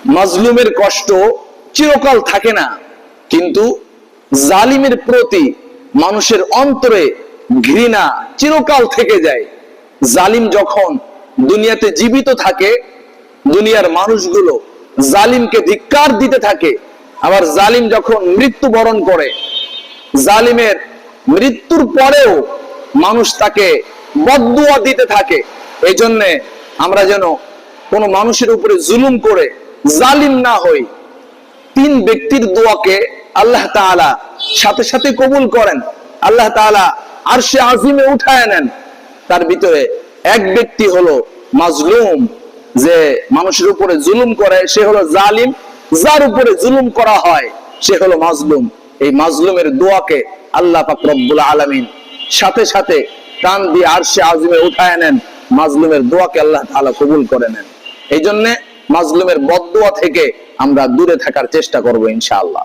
মাজলুমের কষ্ট চিরকাল থাকে না, কিন্তু জালিমের প্রতি মানুষের অন্তরে ঘৃণা চিরকাল থেকে যায়। জালিম যখন দুনিয়াতে জীবিত থাকে, দুনিয়ার মানুষগুলো জালিমকে ধিক্কার দিতে থাকে। আবার জালিম যখন মৃত্যুবরণ করে, জালিমের মৃত্যুর পরেও মানুষ তাকে বদদুয়া দিতে থাকে। এই জন্যে আমরা যেন কোনো মানুষের উপরে জুলুম করে জালিম না হই। তিন ব্যক্তির দোয়াকে আল্লাহ তাআলা সাথে সাথে কবুল করেন, আল্লাহ তাআলা আরশে আজিমে উঠায় নেন। তার ভিতরে এক ব্যক্তি হলো মাজলুম, যে মানুষের উপরে জুলুম করে সে হলো জালিম, যার উপরে জুলুম করা হয় সে হলো মাজলুম। এই মাজলুমের দোয়াকে আল্লাহ পাক রব্বুল আলামিন সাথে সাথে কান দিয়ে আরশে আজিমে উঠায় নেন, মাজলুমের দোয়াকে আল্লাহ তাআলা কবুল করে নেন। এই জন্য মাজলুমের বদদুয়া থেকে আমরা দূরে থাকার চেষ্টা করব ইনশাআল্লাহ।